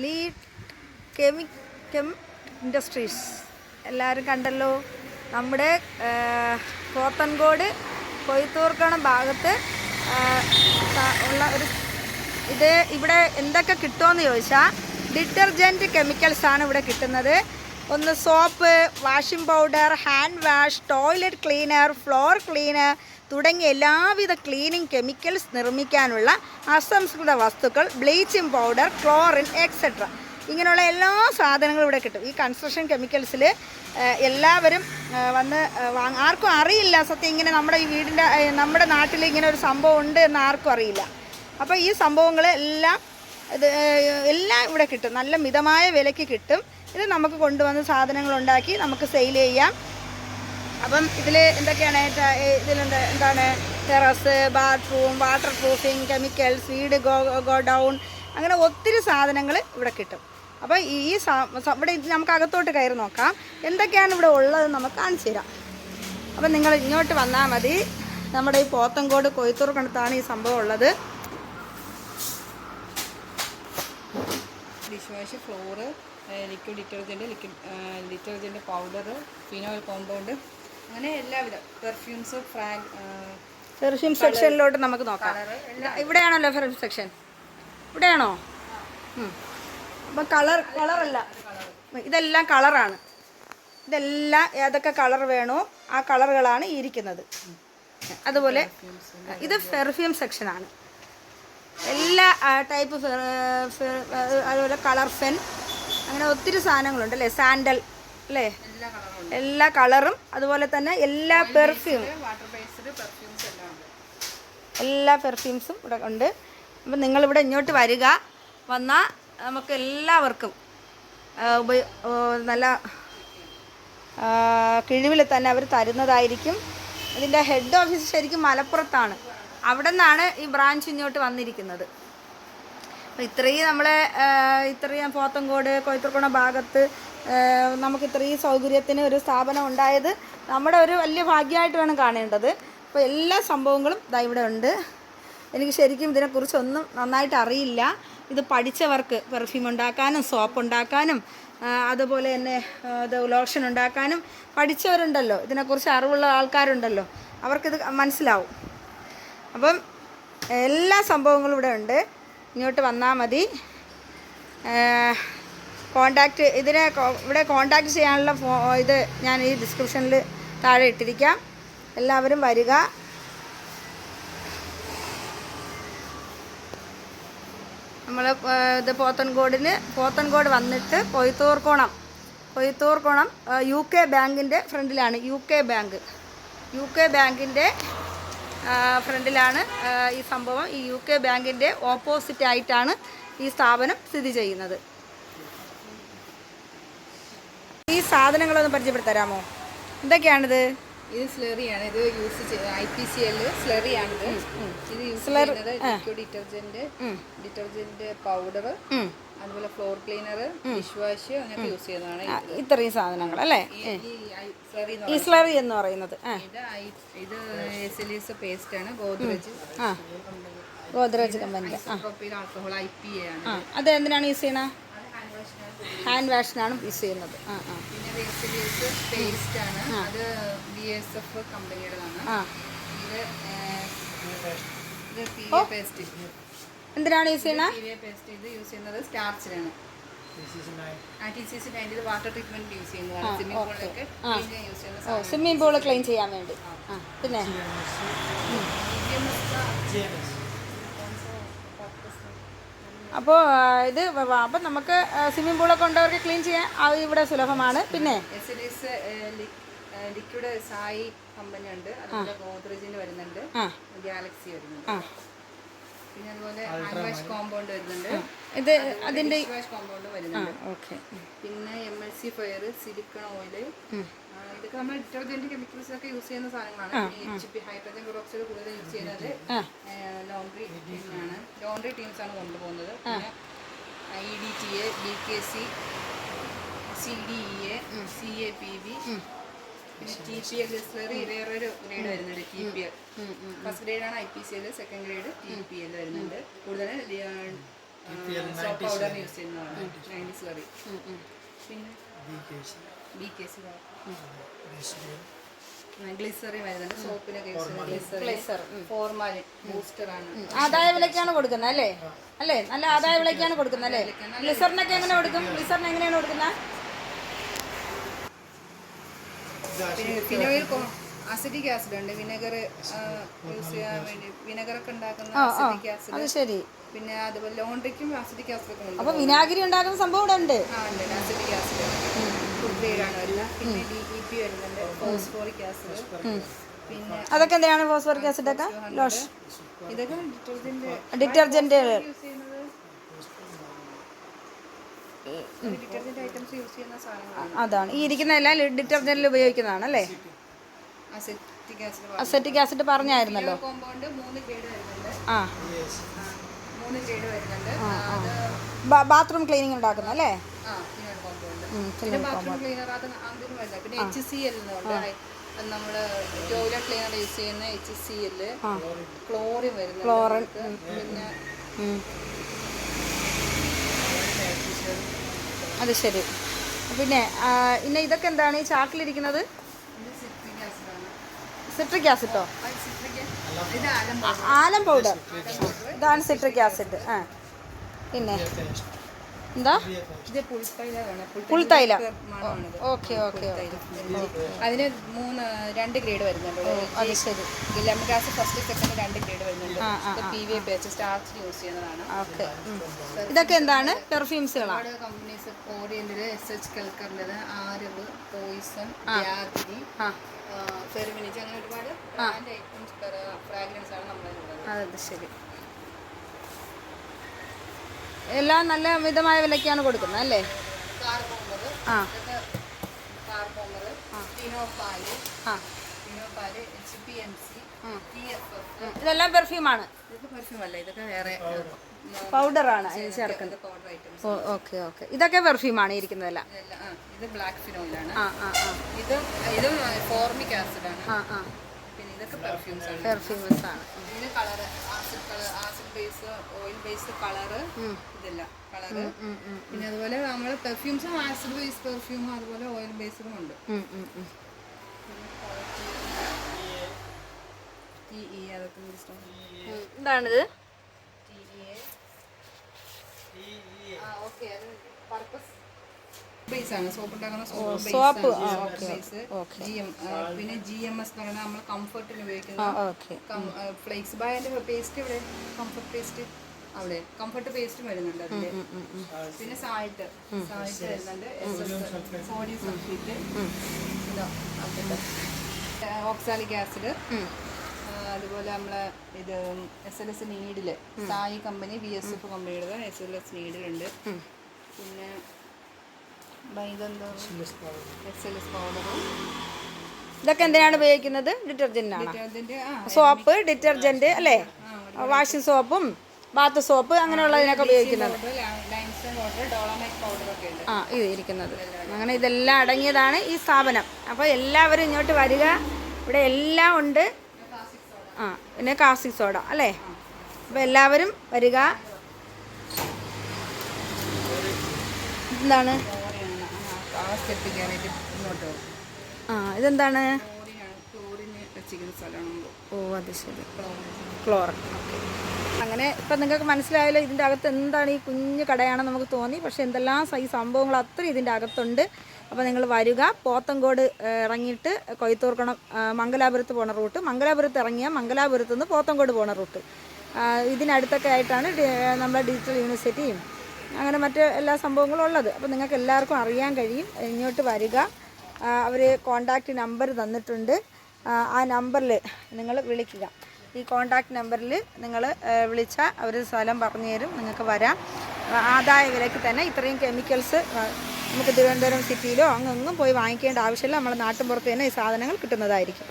Lead കെമി industries എല്ലാവരും കണ്ടല്ലോ. നമ്മുടെ പോത്തൻകോട് കൊയ്ത്തൂർക്കണം ഭാഗത്ത് ഉള്ള ഒരു ഇത്. ഇവിടെ എന്തൊക്കെ കിട്ടുമെന്ന് ചോദിച്ചാൽ ഡിറ്റർജൻറ്റ് കെമിക്കൽസാണ് ഇവിടെ കിട്ടുന്നത്. ഒന്ന് soap, washing powder, hand wash, toilet cleaner, floor cleaner തുടങ്ങിയ എല്ലാവിധ ക്ലീനിങ് കെമിക്കൽസ് നിർമ്മിക്കാനുള്ള അസംസ്കൃത വസ്തുക്കൾ, ബ്ലീച്ചിങ് പൗഡർ, ക്ലോറിൻ എക്സെട്ര ഇങ്ങനെയുള്ള എല്ലാ സാധനങ്ങളും ഇവിടെ കിട്ടും. ഈ കൺസ്ട്രക്ഷൻ കെമിക്കൽസിൽ എല്ലാവരും വന്ന് ആർക്കും അറിയില്ല സത്യം. ഇങ്ങനെ നമ്മുടെ ഈ നമ്മുടെ നാട്ടിൽ ഇങ്ങനെ ഒരു സംഭവം ഉണ്ട് എന്ന് ആർക്കും അറിയില്ല. അപ്പോൾ ഈ സംഭവങ്ങൾ എല്ലാം ഇവിടെ കിട്ടും. നല്ല മിതമായ വിലയ്ക്ക് കിട്ടും. ഇത് നമുക്ക് കൊണ്ടുവന്ന് സാധനങ്ങളുണ്ടാക്കി നമുക്ക് സെയിൽ ചെയ്യാം. അപ്പം ഇതിൽ എന്തൊക്കെയാണ്? ഇതിലുണ്ട് എന്താണ് terrace, bathroom, water proofing, chemicals, വീട് ഗോ ഡൗൺ, അങ്ങനെ ഒത്തിരി സാധനങ്ങൾ ഇവിടെ കിട്ടും. അപ്പോൾ ഇവിടെ നമുക്ക് അകത്തോട്ട് കയറി നോക്കാം എന്തൊക്കെയാണ് ഇവിടെ ഉള്ളത് നമുക്ക് കാണിച്ചു തരാം. അപ്പം നിങ്ങൾ ഇങ്ങോട്ട് വന്നാൽ മതി. നമ്മുടെ ഈ പോത്തൻകോട് കൊയ്ത്തൂർക്കണത്താണ് ഈ സംഭവം ഉള്ളത്. Dish wash, floor, liquid detergent powder, phenyl compound, അങ്ങനെ എല്ലാവിധ പെർഫ്യൂംസ്, പെർഫ്യൂം സെക്ഷനിലോട്ട് നമുക്ക് നോക്കാം. ഇവിടെയാണല്ലോ പെർഫ്യൂം സെക്ഷൻ, ഇവിടെയാണോ? അപ്പം കളറല്ല, ഇതെല്ലാം കളറാണ്. ഇതെല്ലാം ഏതൊക്കെ കളർ വേണോ ആ കളറുകളാണ് ഇരിക്കുന്നത്. അതുപോലെ ഇത് പെർഫ്യൂം സെക്ഷനാണ്. എല്ലാ ടൈപ്പ് അതുപോലെ കളർ ഫെൻ, അങ്ങനെ ഒത്തിരി സാധനങ്ങളുണ്ട് അല്ലേ. സാൻഡൽ അല്ലേ, എല്ലാ കളറും. അതുപോലെ തന്നെ എല്ലാ പെർഫ്യൂംസും ഇവിടെ ഉണ്ട്. അപ്പം നിങ്ങളിവിടെ ഇങ്ങോട്ട് വരിക. വന്നാൽ നമുക്ക് എല്ലാവർക്കും നല്ല കിഴിവിൽ തന്നെ അവർ തരുന്നതായിരിക്കും. ഇതിൻ്റെ ഹെഡ് ഓഫീസ് ശരിക്കും മലപ്പുറത്താണ്. അവിടെ നിന്നാണ് ഈ ബ്രാഞ്ച് ഇങ്ങോട്ട് വന്നിരിക്കുന്നത്. അപ്പോൾ ഇത്രയും പോത്തൻകോട് കൊയ്ത്തൂർക്കണ ഭാഗത്ത് നമുക്ക് ഇത്രയും സൗകര്യത്തിന് ഒരു സ്ഥാപനം ഉണ്ടായത് നമ്മുടെ ഒരു വലിയ ഭാഗ്യമായിട്ട് വേണം കാണേണ്ടത്. അപ്പോൾ എല്ലാ സംഭവങ്ങളും ഇവിടെ ഉണ്ട്. എനിക്ക് ശരിക്കും ഇതിനെക്കുറിച്ചൊന്നും നന്നായിട്ട് അറിയില്ല. ഇത് പഠിച്ചവർക്ക് പെർഫ്യൂം ഉണ്ടാക്കാനും സോപ്പ് ഉണ്ടാക്കാനും അതുപോലെ തന്നെ ലോഷൻ ഉണ്ടാക്കാനും പഠിച്ചവരുണ്ടല്ലോ, ഇതിനെക്കുറിച്ച് അറിവുള്ള ആൾക്കാരുണ്ടല്ലോ, അവർക്കിത് മനസ്സിലാവും. അപ്പം എല്ലാ സംഭവങ്ങളും ഇവിടെ ഉണ്ട്. ഇങ്ങോട്ട് വന്നാൽ മതി. ഇവിടെ കോണ്ടാക്ട് ചെയ്യാനുള്ള ഇത് ഞാൻ ഈ ഡിസ്ക്രിപ്ഷനിൽ താഴെ ഇട്ടിരിക്കാം. എല്ലാവരും വരിക. നമ്മൾ ഇത് പോത്തൻകോട് വന്നിട്ട് കൊയ്ത്തൂർക്കോണം UK ബാങ്കിൻ്റെ ഫ്രണ്ടിലാണ്. UK ബാങ്കിൻ്റെ ഫ്രണ്ടിലാണ് ഈ സംഭവം. ഈ UK ബാങ്കിൻ്റെ ഓപ്പോസിറ്റ് ആയിട്ടാണ് ഈ സ്ഥാപനം സ്ഥിതി ചെയ്യുന്നത്. ഈ സാധനങ്ങളൊന്ന് പരിചയപ്പെടുത്തി തരാമോ? എന്തൊക്കെയാണിത്? ഇത് സ്ലറിയാണ്. ഇത് യൂസ് IPCL സ്ലറിയാണിത്. ഇത് യൂസ് ചെയ്യുന്നത് ലിക്വിഡ് ഡിറ്റർജന്റ് പൗഡർ, അതുപോലെ ഫ്ലോർ ക്ലീനർ, ഡിഷ് വാഷ് അങ്ങനെയൊക്കെ യൂസ് ചെയ്യുന്നതാണ്. ഇത്രയും സാധനങ്ങൾ അല്ലേ ഈ സ്ലറി എന്ന് പറയുന്നത്. ഇത് SLS പേസ്റ്റ് ആണ്. ഗോദ്രേജ് കമ്പനി ആൽക്കഹോൾ IPA ആണ്. അത് എന്തിനാണ് യൂസ് ചെയ്യണത്? ഹാൻഡ് വാഷിനാണ് യൂസ് ചെയ്യുന്നത്. പിന്നെ SLS പേസ്റ്റ് ആണ്. അത് BASF കമ്പനിയുടേതാണ്. ഇത് PA പേസ്റ്റ്. എന്തിനാണ് യൂസ് ചെയ്യണത്? PA പേസ്റ്റ് ഇത് യൂസ് ചെയ്യുന്നത് സ്റ്റാർച്ചിനാണ്. TCC9 ഇത് വാട്ടർ ട്രീറ്റ്മെന്റ് യൂസ് ചെയ്യുന്നതാണ്. സ്വിമ്മിംഗ് പൂൾ ക്ലീൻ ചെയ്യാൻ വേണ്ടി. പിന്നെ അപ്പോൾ അപ്പം നമുക്ക് സ്വിമ്മിംഗ് പൂളൊക്കെ ഉണ്ടവർക്ക് ക്ലീൻ ചെയ്യാൻ ഇവിടെ സുലഭമാണ്. പിന്നെ ലിക്വിഡ് സായി കമ്പനി ഉണ്ട്. അതുപോലെ ഗോദ്രേജിന് വരുന്നുണ്ട്, ഗാലക്സി വരുന്നുണ്ട്. പിന്നെ അതുപോലെ ഹാൻഡ് വാഷ് കോമ്പൗണ്ട് വരുന്നുണ്ട്. ഇത് അതിൻ്റെ കോമ്പൗണ്ട് വരുന്നുണ്ട്. പിന്നെ MLC ഫയർ, സിലിക്കൺ ഓയില്, ഇതൊക്കെ നമ്മൾ ഡിറ്റർജന്റ് കെമിക്കൽസ് ഒക്കെ യൂസ് ചെയ്യുന്ന സാധനങ്ങളാണ്. HP ഹൈഡ്രജൻ പെറോക്സൈഡ് കൂടുതൽ യൂസ് ചെയ്യുന്നത് ലോണ്ടറി ടീംസ് ആണ് കൊണ്ടുപോകുന്നത്. പിന്നെ EDTA, BKC, CDEA, CAPB, പിന്നെ TPL സ്ലറി വേറൊരു ഗ്രേഡ് വരുന്നുണ്ട്. TPL ഫസ്റ്റ് ഗ്രേഡാണ് IPCL, സെക്കൻഡ് ഗ്രേഡ് TPL വരുന്നുണ്ട്. കൂടുതൽ സോപ്പ് പൗഡർ യൂസ് ചെയ്യുന്നതാണ് 90 സ്ലറി. പിന്നെ BKC ഗ്ലിസറി വരുന്നുണ്ട്. സോപ്പിനൊക്കെ യൂസ് ചെയ്യുന്ന ഗ്ലിസർ. ഫോർമാലിൻ ബൂസ്റ്ററാണ്. ആദായ വിലക്കാണ് കൊടുക്കുന്നത് അല്ലേ? അല്ലേ, നല്ല ആദായ വിലക്കാണ് കൊടുക്കുന്നത് അല്ലേ? ഗ്ലിസറിനൊക്കെ എങ്ങനെ കൊടുക്കും? ഗ്ലിസറിന് എങ്ങനെയാണ് കൊടുക്കുന്നത്? ഫിനോയിൽ അസിറ്റിക് ആസിഡ് ഉണ്ട്. വിനെഗർ യൂസ് ചെയ്യാൻ വേണ്ടി വിനെഗറൊക്കെ ഉണ്ടാക്കുന്ന അസിറ്റിക് ആസിഡ്. അത് ശരി. പിന്നെ അതുപോലെ ലോണ്ടറിക്കും അസിറ്റിക് ആസിഡ് ഒക്കെ ഉണ്ട്. അപ്പൊ വിനാഗിരി ഉണ്ടാക്കുന്ന സംഭവം ഇവിടെ ഉണ്ട്. ഉണ്ട് അസിറ്റിക് ആസിഡ് ഫുഡ് ഗ്രേഡ് ആണ് എല്ലാം. പിന്നെ DEP വരുന്നുണ്ട്, ഫോസ്ഫോറിക് ആസിഡ്. പിന്നെ അതൊക്കെ എന്തിനാണ് ഫോസ്ഫോറിക് ആസിഡ് ഒക്കെ? ഇതൊക്കെ ഡിറ്റർജന്റ് യൂസ് ചെയ്യുന്നത് ഡിറ്റർജന്റ് ഐറ്റംസ് യൂസ് ചെയ്യുന്ന സാധനങ്ങളാണ്. അതാണ് ഈ ഇരിക്കുന്ന എല്ലാം ഡിറ്റർജന്റിൽ ഉപയോഗിക്കുന്നതാണ് അല്ലേ? അസിറ്റിക് ആസിഡ് അസെറ്റിക് ആസിഡ് പറഞ്ഞായിരുന്നല്ലോ. കോമ്പൗണ്ട് 3 ഗ്രേഡ് വരുന്നുണ്ട്. 3 ഗ്രേഡ് വരുന്നുണ്ട്. അത് ബാത്റൂം ക്ലീനിങ് ഉണ്ടാക്കുന്ന അല്ലേ? Phenyl compound. പിന്നെ ബാത്റൂം ക്ലീനർ അത് അതിന് വരുന്നത്. പിന്നെ HCl എന്നുണ്ട്. നമ്മൾ ടോയ്ലറ്റ് ക്ലീനർ യൂസ് ചെയ്യുന്ന HCl. ക്ലോറിൻ വരുന്നുണ്ട്. പിന്നെ അത് ശരി. പിന്നെ പിന്നെ ഇതൊക്കെ എന്താണ് ഈ ചാക്കിലിരിക്കുന്നത്? സിട്രിക് ആസിഡോ? Alum powder. ഇതാണ് സിട്രിക് ആസിഡ്. പിന്നെ എന്താ? ഇത് പുൽത്തൈലമാണ്. പുൽത്തൈലം. മണമാണിത്. Okay okay. അതിന് 2 ഗ്രേഡ് വരുന്നുണ്ട്. അത് ശരി. Lemon grass first second 2 grade വരുന്നുണ്ട്. PVA പേസ്റ്റ് സ്റ്റാർച്ച് യൂസ് ചെയ്യുന്നതാണ്. ഓക്കെ. ഇതൊക്കെ എന്താണ്? പെർഫ്യൂംസുകളാണ്. ഒരുപാട് കമ്പനീസ് ഓറിയന്റൽ, SH കൽക്കറിൻ്റെത്, ആരവ്, പോയിസൺ, യാഗ്നി, ഫെർമിനിച്ച്, അങ്ങനെ ഒരുപാട് ബ്രാൻഡ് ഐറ്റംസ് ഫ്രാഗ്രൻസ് ആണ് നമ്മളുള്ളത്. അത് ശരി. എല്ലാം നല്ല മിതമായ വിലയ്ക്കാണ് കൊടുക്കുന്നത് അല്ലേ? കാർബോമർ, ഫിനോപാല്, HPMC, TFF. ഇതെല്ലാം പെർഫ്യൂമാണ്. ഇതൊക്കെ പെർഫ്യൂം അല്ല, ഇതൊക്കെ വേറെ പൗഡറാണ് അതിന് ചേർക്കുന്നത്. Powder items. Okay okay. ഇതൊക്കെ പെർഫ്യൂമാണ് ഇരിക്കുന്നതെല്ലാം. ഇത് ബ്ലാക്ക് ഫിനോയിലാണ്. ഇത് ഫോർമിക് ആസിഡാണ്. പിന്നെ ഇതൊക്കെ പെർഫ്യൂംസ് ആണ്. പെർഫ്യൂംസ് ആണ്. ഇതിന് colour acid base, oil base, colour, ഇതെല്ലാം കളറ്. പിന്നെ അതുപോലെ നമ്മൾ പെർഫ്യൂംസും ആസിഡ് ബേസ് പെർഫ്യൂമും അതുപോലെ ഓയിൽ ബേസ്ഡും ഉണ്ട്. TE അതൊക്കെ എന്താണിത്? ഓക്കെ, അത് പർപ്പസ് ബേസ് ആണ്. സോപ്പ് ഉണ്ടാക്കുന്ന സോപ്പ് ബേസ്. പിന്നെ GMS എന്ന് പറയുന്നത് നമ്മൾ കംഫർട്ടിന് ഉപയോഗിക്കുന്ന ഫ്ലേക്സ് ബായന്റെ പേസ്റ്റ്. ഇവിടെ കംഫർട്ട് പേസ്റ്റ്, അവിടെ കംഫർട്ട് പേസ്റ്റ് വരുന്നുണ്ട് അതില്. പിന്നെ സാൾട്ട് വരുന്നുണ്ട്, സോഡിയം സൾഫേറ്റ്, ഓക്സാലിക് ആസിഡ്. അതുപോലെ നമ്മളെ ഇത് SLS needle, Sai company VSF കമ്പനിയുടെ SLS നീഡിലുണ്ട്. പിന്നെ SLS പൗഡറും. ഇതൊക്കെ എന്തിനാണ് ഉപയോഗിക്കുന്നത്? ഡിറ്റർജന്റാണ്. സോപ്പ്, ഡിറ്റർജന്റ് അല്ലേ? വാഷിംഗ് സോപ്പും ബാത്ത് സോപ്പ് അങ്ങനെയുള്ളതിനൊക്കെ ഉപയോഗിക്കുന്നത്. ഇത് ഇരിക്കുന്നത് അങ്ങനെ ഇതെല്ലാം അടങ്ങിയതാണ് ഈ സ്ഥാപനം. അപ്പോൾ എല്ലാവരും ഇങ്ങോട്ട് വരിക. ഇവിടെ എല്ലാം ഉണ്ട്. പിന്നെ കാസ്റ്റിക് സോഡ അല്ലേ? അപ്പോൾ എല്ലാവരും വരിക. എന്താണ്? ഇതെന്താണ്? അത് ശരി. ക്ലോറിൻ. അങ്ങനെ ഇപ്പം നിങ്ങൾക്ക് മനസ്സിലായല്ലോ ഇതിൻ്റെ അകത്ത് എന്താണ്. ഈ കുഞ്ഞു കടയാണെന്ന് നമുക്ക് തോന്നി, പക്ഷേ എന്തെല്ലാം സംഭവങ്ങൾ അത്രയും ഇതിൻ്റെ അകത്തുണ്ട്. അപ്പോൾ നിങ്ങൾ വരിക. പോത്തങ്കോട് ഇറങ്ങിയിട്ട് കൊയ്ത്തൂർക്കണം മംഗലാപുരത്ത് പോണ റൂട്ട്, മംഗലാപുരത്ത് ഇറങ്ങിയാൽ മംഗലാപുരത്ത് നിന്ന് പോത്തങ്കോട് പോണ റൂട്ട്. ഇതിനടുത്തൊക്കെ ആയിട്ടാണ് നമ്മുടെ ഡിജിറ്റൽ യൂണിവേഴ്സിറ്റിയും അങ്ങനെ മറ്റ് എല്ലാ സംഭവങ്ങളും ഉള്ളത്. അപ്പോൾ നിങ്ങൾക്ക് എല്ലാവർക്കും അറിയാൻ കഴിയും. ഇങ്ങോട്ട് വരിക. അവർ കോണ്ടാക്റ്റ് നമ്പർ തന്നിട്ടുണ്ട്. ആ നമ്പറിൽ നിങ്ങൾ വിളിക്കുക. ഈ കോണ്ടാക്റ്റ് നമ്പറിൽ നിങ്ങൾ വിളിച്ചാൽ അവർ സ്ഥലം പറഞ്ഞു തരും. നിങ്ങൾക്ക് വരാം. ആദായ വിലയ്ക്ക് തന്നെ ഇത്രയും കെമിക്കൽസ് നമുക്ക് തിരുവനന്തപുരം സിറ്റിയിലോ അങ്ങൊന്നും പോയി വാങ്ങിക്കേണ്ട ആവശ്യമില്ല. നമ്മുടെ നാട്ടിൻപുറത്ത് തന്നെ ഈ സാധനങ്ങൾ കിട്ടുന്നതായിരിക്കും.